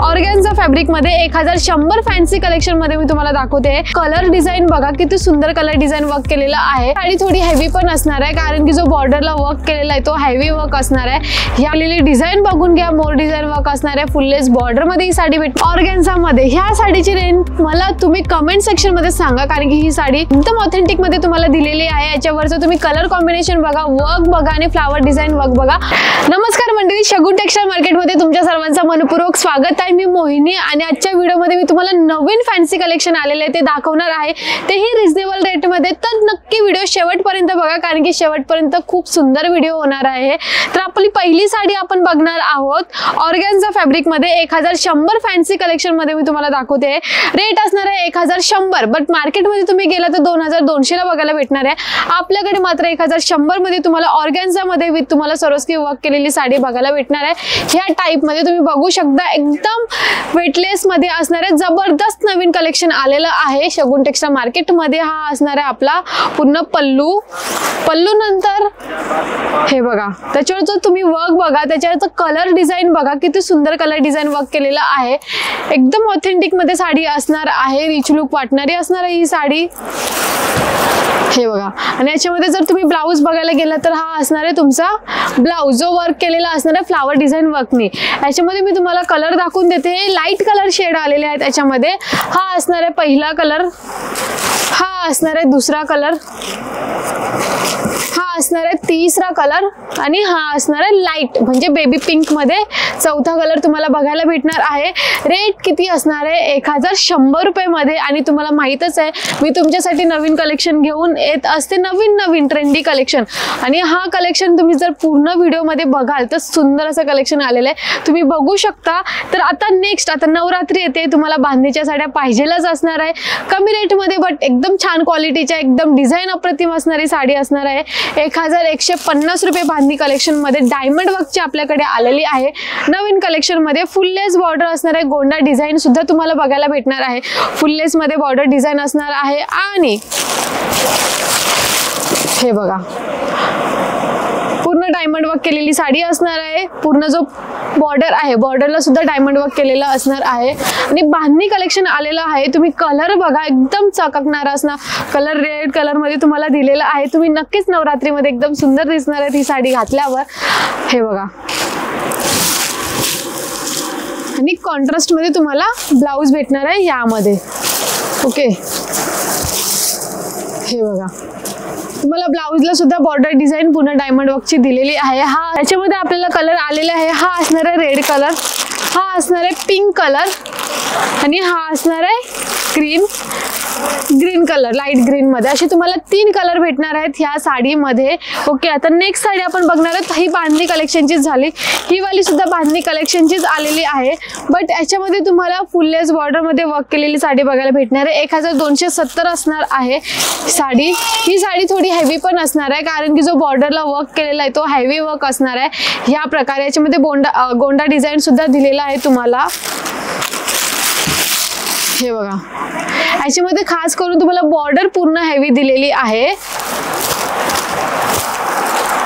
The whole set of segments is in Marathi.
ऑर्गॅन्झा फॅब्रिक मध्ये 1100 फॅन्सी कलेक्शन मध्ये मी तुम्हाला दाखवते। कलर डिझाइन बघा किती सुंदर कलर डिझाइन वर्क केलेला आहे आणि थोडी हेवी पण असणार आहे कारण की जो बॉर्डरला वर्क केलेला आहे तो हेवी वर्क असणार आहे। या डिझाइन बघून घ्या, मोर डिझाइन वर्क असणार आहे। फुललेस बॉर्डर मध्ये ही साडी भेटते ऑर्गॅन्झा मध्ये। ह्या साडीची रेंज मला तुम्ही कमेंट सेक्शन मध्ये सांगा कारण की ही साडी एकदम ऑथेंटिक मध्ये तुम्हाला दिलेली आहे। याच्यावरचं तुम्ही कलर कॉम्बिनेशन बघा, वर्क बघा आणि फ्लावर डिझाइन वर्क बघा। नमस्कार मंडळी, शगुन टेक्सटाईल मार्केट मध्ये तुमच्या सर्वांचं मनपूर्वक स्वागत आहे। मी मोहिनी आणि आजच्या व्हिडिओ मध्ये मी तुम्हाला नवीन फॅन्सी कलेक्शन आलेले ते दाखवणार आहे, तेही रिजनेबल रेट मध्ये। तर नक्की व्हिडिओ शेवटपर्यंत बघा कारण की शेवटपर्यंत खूप सुंदर व्हिडिओ होणार आहे। तर आपली पहिली साडी आपण बघणार आहोत ऑर्गॅन्झा फॅब्रिक मध्ये 1100 फॅन्सी कलेक्शन मध्ये मी तुम्हाला दाखवते। रेट असणार आहे 1100, बट मार्केट मध्ये तुम्ही गेला तर 2200 ला बघायला भेटणार आहे। आपल्याकडे मात्र 1100 मध्ये तुम्हाला ऑर्गॅन्झा मध्ये विथ तुम्हाला सरोस्की वर्क केलेली साडी बघायला भेटणार आहे। ह्या टाइप मध्ये तुम्ही बघू शकता, एकदम वेटलेस मध्ये असणार आहे। जबरदस्त नवीन कलेक्शन आलेलं आहे शगुन टेक्सटाईल मार्केट मध्ये। हा असणार आहे आपला पूर्ण पल्लू नंतर हे बघा, त्याच्यावर जो तुम्ही वर्क बघा, त्याच्यावरचं कलर डिझाइन बघा किती सुंदर कलर डिझाइन वर्क केलेला आहे। एकदम ऑथेंटिक मध्ये साडी असणार आहे, रिच लुक वाटणारी असणार आहे ही साडी। हे बघा, आणि याच्यामध्ये जर तुम्ही ब्लाउज बघायला गेला तर हा असणार आहे तुमचा ब्लाउज जो वर्क केलेला असणार आहे फ्लावर डिझाइन वर्कनी। याच्यामध्ये मी तुम्हाला कलर दाखवून देते, लाईट कलर शेड आलेले आहेत याच्यामध्ये। हा असणार आहे पहिला कलर, हा असणार आहे दुसरा कलर, हा असणार आहे तिसरा कलर आणि हा असणार आहे लाईट म्हणजे बेबी पिंक मध्ये चौथा कलर तुम्हाला बघायला भेटणार आहे। रेट किती असणार आहे 1100 रुपये मध्ये। आणि तुम्हाला माहितच आहे मी तुमच्यासाठी नवीन कलेक्शन घेऊन येत असते, नवीन ट्रेंडी कलेक्शन। आणि हा कलेक्शन तुम्ही जर पूर्ण व्हिडिओ मध्ये बघाल तर सुंदर असं कलेक्शन आलेलं आहे, तुम्ही बघू शकता। तर आता नेक्स्ट आता नवरात्री येते, तुम्हाला बांधणीच्या साड्या पाहिजेलच असणार आहे कमी रेट मध्ये, बट एकदम छान क्वालिटीच्या एकदम डिझाइन अप्रतिम असणारी साडी असणार आहे। 1150 रुपये बांधणी कलेक्शन मध्ये डायमंड वर्कची आपल्याकडे आलेली आहे नवीन कलेक्शन मध्ये। फुललेस बॉर्डर असणार आहे, गोंडा डिझाइन सुद्धा तुम्हाला बघायला भेटणार आहे। फुललेस मध्ये बॉर्डर डिझाइन असणार आहे आणि हे बघा पूर्ण डायमंड वर्क केलेली साडी असणार आहे। पूर्ण जो बॉर्डर आहे बॉर्डरला सुद्धा डायमंड वर्क केलेलं असणार आहे आणि बांधणी कलेक्शन आलेलं आहे। तुम्ही कलर बघा, एकदम चककणारा असणार कलर, रेड कलर मध्ये तुम्हाला दिलेला आहे। तुम्ही नक्कीच नवरात्रीमध्ये एकदम सुंदर दिसणार आहे ही साडी घातल्यावर। हे बघा, आणि कॉन्ट्रास्ट मध्ये तुम्हाला ब्लाउज भेटणार आहे यामध्ये। ओके, हे बघा तुम्हाला ब्लाउजला सुद्धा बॉर्डर डिझाइन पूर्ण डायमंड वर्कची दिलेली आहे। हा याच्यामध्ये आपल्याला कलर आलेला आहे, हा असणार आहे रेड कलर, हा असणार आहे पिंक कलर आणि हा असणार आहे ग्रीन कलर, लाईट ग्रीन मध्ये। असे तुम्हाला 3 कलर भेटणार आहेत ह्या साडीमध्ये। ओके, आता नेक्स्ट साडी आपण बघणार आहोत, ही बांधणी कलेक्शनचीच झाली, ही वाली सुद्धा बांधणी कलेक्शनचीच आलेली आहे, बट याच्यामध्ये तुम्हाला फुललेस बॉर्डर मध्ये वर्क केलेली साडी बघायला भेटणार आहे। 1270 असणार आहे साडी। ही साडी थोडी हेवी पण असणार आहे कारण की जो बॉर्डरला वर्क केलेला आहे तो हेवी वर्क असणार आहे या प्रकारे। याच्यामध्ये गोंडा डिझाइन सुद्धा दिलेला आहे तुम्हाला। हे बघा, याच्यामध्ये खास करून तुम्हाला बॉर्डर पूर्ण हेवी दिलेली आहे।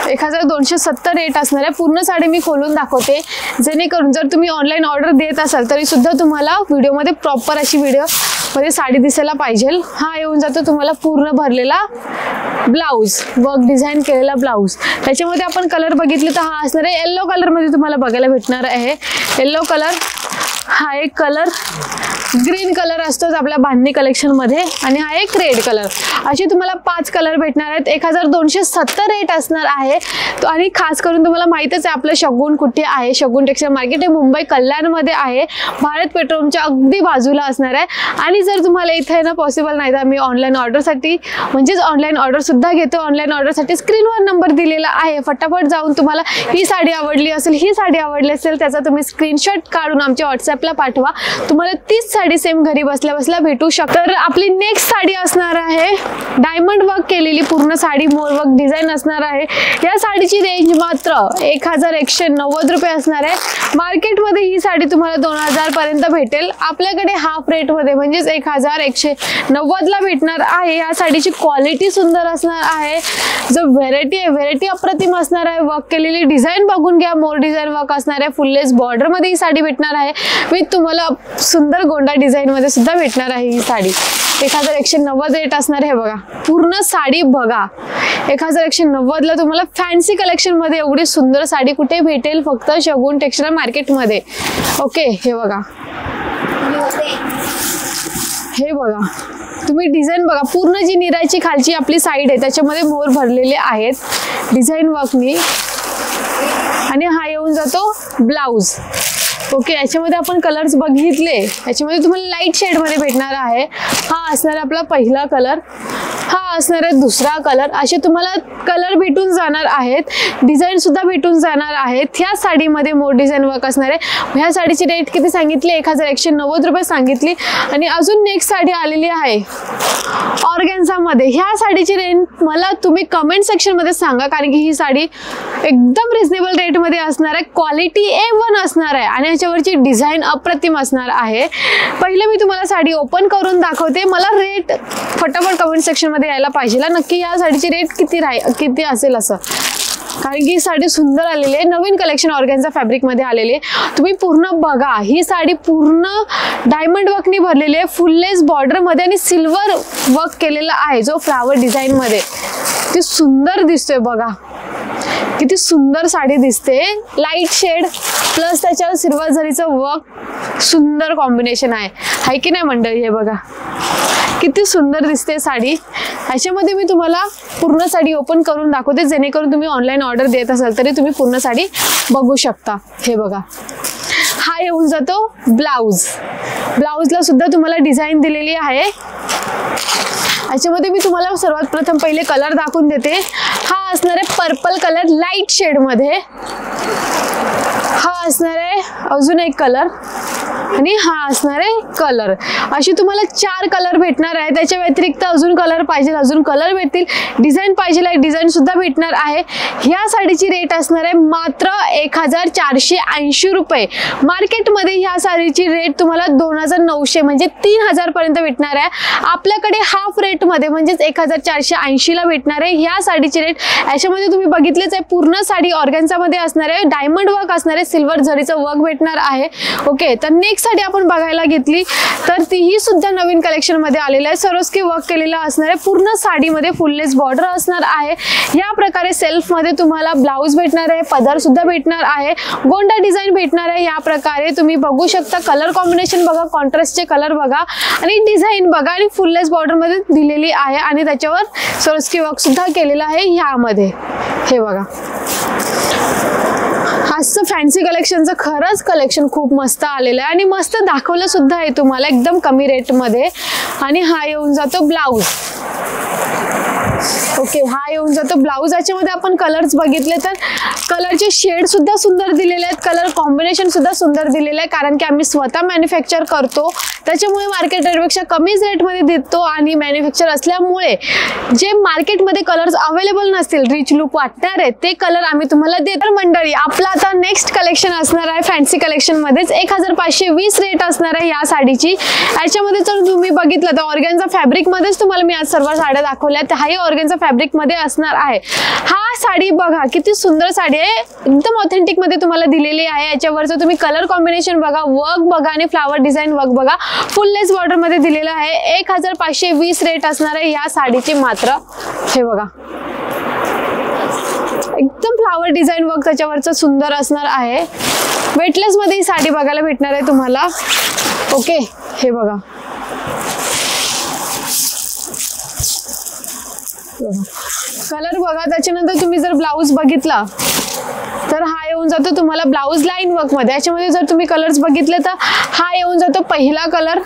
1270 रेट असणार आहे। पूर्ण साडी मी खोलून दाखवते जेणेकरून जर तुम्ही ऑनलाईन ऑर्डर देत असाल तरी सुद्धा तुम्हाला व्हिडिओमध्ये प्रॉपर अशी मध्ये साडी दिसायला पाहिजे। हा येऊन जातो तुम्हाला पूर्ण भरलेला ब्लाउज, वर्क डिझाइन केलेला ब्लाउज। त्याच्यामध्ये आपण कलर बघितले तर हा असणार आहे येलो कलर मध्ये तुम्हाला बघायला भेटणार आहे। येलो कलर, हा एक कलर, ग्रीन कलर असतोच आपल्या बांधणी कलेक्शन मध्ये आणि हा एक रेड कलर। असे तुम्हाला 5 कलर भेटणार आहेत। 1270 रेट असणार आहे। आणि खास करून तुम्हाला माहितच आहे आपलं शगुन कुठे आहे, शगुन टेक्सटाईल मार्केट हे मुंबई कल्याण मध्ये आहे, भारत पेट्रोलच्या अगदी बाजूला असणार आहे। आणि जर तुम्हाला इथे ना पॉसिबल नाही तर मी ऑनलाईन ऑर्डर साठी म्हणजेच ऑनलाईन ऑर्डर सुद्धा घेतो। ऑनलाईन ऑर्डर साठी स्क्रीनवर नंबर दिलेला आहे, फटाफट जाऊन तुम्हाला ही साडी आवडली असेल, ही साडी आवडली असेल त्याचा तुम्ही स्क्रीनशॉट काढून आमच्या व्हॉट्सअपला पाठवा, तुम्हाला तीच साडी सेम घरी बसल्या बसल्या भेटू शकते। तर आपली नेक्स्ट साडी असणार आहे डायमंड वर्क केलेली पूर्ण साडी, मोर वर्क डिझाइन असणार आहे। या साडीची रेंज मात्र 1190 रुपये असणार आहे। मार्केट मध्ये ही साडी तुम्हाला 2000 पर्यंत भेटेल, आपल्याकडे हाफ रेट मध्ये म्हणजेच 1190 ला भेटणार आहे। या साडीची क्वालिटी सुंदर असणार आहे, जो व्हेरायटी आहे व्हेरायटी अप्रतिम असणार आहे। वर्क केलेली डिझाइन बघून घ्या, मोर डिझाइन वर्क असणार आहे। फुललेस बॉर्डर मध्ये ही साडी भेटणार आहे विथ तुम्हाला सुंदर गोंडा डिझाईन मध्ये सुद्धा भेटणार आहे ही साडी. 1190 रेट असणार आहे बघा. पूर्ण साडी बघा, 1190 ला तुम्हाला फॅन्सी कलेक्शन मध्ये एवढी सुंदर साडी कुठे भेटेल? फक्त शगुन टेक्सटाईल मार्केट मध्ये. ओके, हे बघा, हे बघा तुम्ही डिझाईन बघा. पूर्ण जी निराची खालची आपली साईड आहे त्याच्यामध्ये मोर भरलेले आहेत डिझाईन वर्कनी. आणि हा येऊन जातो ब्लाउज. ओके, याच्यामध्ये आपण कलर्स बघितले. याच्यामध्ये तुम्हाला लाईट शेड मध्ये भेटणार आहे. हा असणार आपला पहिला कलर, हा असणार आहे दुसरा कलर. असे तुम्हाला कलर भेटून जाणार आहेत, डिझाईन सुद्धा भेटून जाणार आहेत. ह्या साडीमध्ये मोर डिझाईन वर्क असणार आहे. ह्या साडीची रेट किती सांगितली? 1190 रुपये सांगितली. आणि अजून नेक्स्ट साडी आलेली आहे ऑर्गॅन्झा मध्ये. ह्या साडीची रेट मला तुम्ही कमेंट सेक्शन मध्ये सांगा, कारण की ही साडी एकदम रिजनेबल रेट मध्ये असणार आहे. क्वालिटी A1 असणार आहे आणि याच्यावरची डिझाईन अप्रतिम असणार आहे. पहिले मी तुम्हाला साडी ओपन करून दाखवते. मला रेट फटाफट कमेंट सेक्शन मध्ये यायला पाहिजे नक्की या साडीची रेट किती असेल असं, कारण की साडी सुंदर आलेली आहे. नवीन कलेक्शन ऑर्गॅन्झा फॅब्रिक मध्ये आलेली आहे. तुम्ही पूर्ण बघा, ही साडी पूर्ण डायमंड वर्कनी भरलेली आहे. फुललेस बॉर्डर मध्ये आणि सिल्वर वर्क केलेला आहे जो फ्लावर डिझाईन मध्ये. ती सुंदर दिसतोय बघा, किती सुंदर साडी दिसते. लाईट शेड प्लस त्याच्यावर सिल्वर जरीचं वर्क, सुंदर कॉम्बिनेशन आहे की नाही मंडळी? हे बघा किती सुंदर दिसते साडी. ह्याच्यामध्ये मी तुम्हाला पूर्ण साडी ओपन करून दाखवते, जेणेकरून तुम्ही ऑनलाईन ऑर्डर देत असाल तरी तुम्ही पूर्ण साडी बघू शकता. हे बघा, हा येऊन जातो ब्लाउज. ब्लाउजला सुद्धा तुम्हाला डिझाईन दिलेली आहे. याच्यामध्ये मी तुम्हाला सर्वात प्रथम पहिले कलर दाखवून देते. हा असणार आहे पर्पल कलर लाईट शेड मध्ये. हा असणार आहे अजून एक कलर आणि हा असणार आहे कलर. अशी तुम्हाला 4 कलर भेटणार आहे. त्याच्या व्यतिरिक्त अजून कलर पाहिजे अजून कलर भेटतील. डिझाईन पाहिजे डिझाईन सुद्धा भेटणार आहे. ह्या साडीची रेट असणार आहे मात्र 1480 रुपये. मार्केटमध्ये ह्या साडीची रेट तुम्हाला 2900 म्हणजे 3000 पर्यंत भेटणार आहे. आपल्याकडे हाफ रेट मध्ये म्हणजेच 1480 ला भेटणार आहे ह्या साडीची रेट. याच्यामध्ये तुम्ही बघितलेच आहे पूर्ण साडी ऑर्गॅन्झा मध्ये असणार आहे. डायमंड वर्क असणार आहे, सिल्वर जरीचं वर्क भेटणार आहे. ओके, तर नेक्स्ट साडी आपण बघायला घेतली तर तीही सुद्धा नवीन कलेक्शन मध्ये आलेलं आहे. सरोस्की वर्क केलेला असणार आहे. पूर्ण साडीमध्ये फुललेस बॉर्डर असणार आहे. या प्रकारे सेल्फ मध्ये तुम्हाला ब्लाउज भेटणार आहे, पदर सुद्धा भेटणार आहे, गोंडा डिझाईन भेटणार आहे. या प्रकारे तुम्ही बघू शकता. कलर कॉम्बिनेशन बघा, कॉन्ट्रास्टचे कलर बघा आणि डिझाईन बघा आणि फुललेस बॉर्डर मध्ये दिलेली आहे आणि त्याच्यावर सरोस्की वर्क सुद्धा केलेला आहे ह्यामध्ये. हे बघा, आजचं फॅन्सी कलेक्शनचं खरंच कलेक्शन खूप मस्त आलेलं आहे आणि मस्त दाखवलं सुद्धा आहे तुम्हाला एकदम कमी रेट मध्ये. आणि हा येऊन जातो ब्लाउज. ओके, हा येऊन जातो ब्लाउज. याच्यामध्ये आपण कलर्स बघितले तर कलरचे शेड सुद्धा सुंदर दिलेले आहेत, कलर कॉम्बिनेशन सुद्धा सुंदर दिलेलं आहे. कारण की आम्ही स्वतः मॅन्युफॅक्चर करतो त्याच्यामुळे मार्केट रेटपेक्षा कमीच रेटमध्ये देतो. आणि मॅन्युफॅक्चर असल्यामुळे जे मार्केटमध्ये कलर्स अवेलेबल नसतील, रिच लुक वाटणार आहे ते कलर आम्ही तुम्हाला देतो. मंडळी, आपला आता नेक्स्ट कलेक्शन असणार आहे फॅन्सी कलेक्शन मध्येच. 1520 रेट असणार आहे या साडीची. याच्यामध्ये जर तुम्ही बघितलं तर ऑर्गॅन्झा फॅब्रिक मध्येच तुम्हाला मी आज सर्व साड्या दाखवल्या. हाही ऑर्गॅन्झा फॅब्रिक मध्ये असणार आहे. हा साडी बघा किती सुंदर साडी आहे, एकदम ऑथेंटिक मध्ये तुम्हाला दिलेली आहे. याच्यावरचं तुम्ही कलर कॉम्बिनेशन बघा, वर्क बघा आणि फ्लावर डिझाईन वर्क बघा. फुललेस बॉर्डर मध्ये दिलेला आहे. 1520 रेट असणार आहे या साडीची मात्र. हे बघा, एकदम फ्लावर डिझाईन वर्क त्याच्यावरचं सुंदर असणार आहे. वेटलेस मध्ये ही साडी बघायला भेटणार आहे तुम्हाला. ओके, हे बघा कलर बघा. त्याच्यानंतर तुम्ही जर ब्लाउज बघितला तर हा येऊन जातो तुम्हाला ब्लाउज लाईन वर्क मध्ये. याच्यामध्ये जर तुम्ही कलर्स बघितले तर हा येऊन जातो पहिला कलर,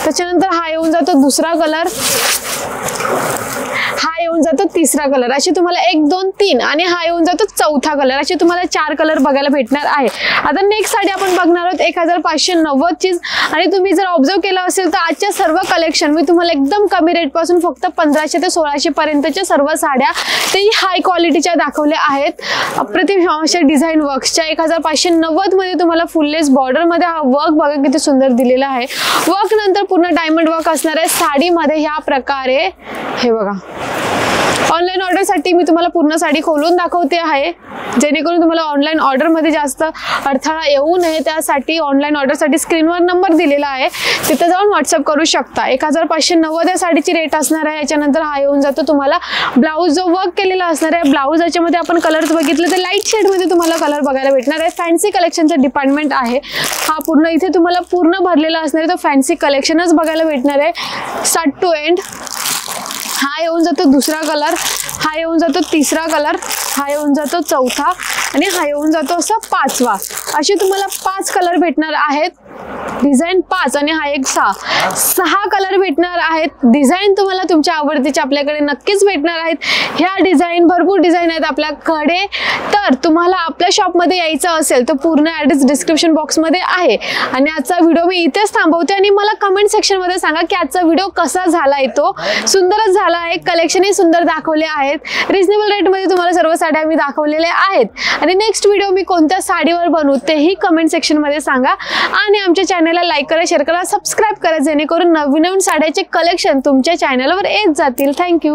त्याच्यानंतर हा येऊन जातो दुसरा कलर, हा येऊन जातो तिसरा कलर. असे तुम्हाला 1 2 3 आणि हा येऊन जातो चौथा कलर. असे तुम्हाला 4 कलर बघायला भेटणार आहे. आता नेक्स्ट साडी आपण बघणार आहोत 1590 ची. आणि तुम्ही जर ऑब्झर्व केलं असेल तर आजच्या सर्व कलेक्शन मी तुम्हाला एकदम कमी रेट पासून फक्त 1500 ते 1600 पर्यंतच्या सर्व साड्या तेही हाय क्वालिटीच्या दाखवल्या आहेत. अप्रतिम अशा डिझाईन वर्क्सच्या 1590 मध्ये तुम्हाला फुललेस बॉर्डर मध्ये हा वर्क बघा किती सुंदर दिलेला आहे. वर्क नंतर पूर्ण डायमंड वर्क असणार आहे साडीमध्ये ह्या प्रकारे. हे बघा, ऑनलाईन ऑर्डर साठी मी तुम्हाला पूर्ण साडी खोलून दाखवते आहे. जेणेकरून तुम्हाला ऑनलाईन ऑर्डरमध्ये जास्त अडथळा येऊ नये त्यासाठी ऑनलाईन ऑर्डरसाठी स्क्रीनवर नंबर दिलेला आहे, तिथे जाऊन व्हॉट्सअप करू शकता। 1590 या साडीची रेट असणार आहे। याच्यानंतर हा येऊन जातो तुम्हाला ब्लाऊज जो वर्क केलेला असणार आहे। ब्लाऊज याच्यामध्ये आपण कलर्स बघितले तर लाईट शेडमध्ये तुम्हाला कलर बघायला भेटणार आहे। फॅन्सी कलेक्शनचा डिपार्टमेंट आहे हा, पूर्ण इथे तुम्हाला पूर्ण भरलेला असणार आहे, तो फॅन्सी कलेक्शनच बघायला भेटणार आहे स्टार्ट टू एंड। हा येऊन जातो दुसरा कलर, हा येऊन जातो तिसरा कलर, हा येऊन जातो चौथा आणि हा येऊन जातो असा पाचवा। असे तुम्हाला 5 कलर भेटणार आहेत, डिझाईन 5 आणि हा एक 6 कलर भेटणार आहेत। डिझाईन तुम्हाला तुमच्या आवडतीचे आपल्याकडे नक्कीच भेटणार आहेत। ह्या डिझाईन भरपूर डिझाईन आहेत आपल्याकडे, तर तुम्हाला आपल्या शॉपमध्ये यायचं असेल तर पूर्ण ॲड्रेस डिस्क्रिप्शन बॉक्समध्ये आहे। आणि आजचा व्हिडिओ मी इथेच थांबवते आणि मला कमेंट सेक्शनमध्ये सांगा की आजचा व्हिडिओ कसा झाला आहे। तो सुंदरच झाला आहे, कलेक्शनही सुंदर दाखवले आहेत, रिजनेबल रेटमध्ये तुम्हाला सर्व साड्या मी दाखवलेल्या आहेत। आणि नेक्स्ट व्हिडिओ मी कोणत्या साडीवर बनवू तेही कमेंट सेक्शनमध्ये सांगा आणि आमच्या चॅनलला लाईक करा, शेअर करा, सबस्क्राईब करा, जेणेकरून नवीन नवीन साड्याचे कलेक्शन तुमच्या चॅनलवर येत जातील। थँक्यू।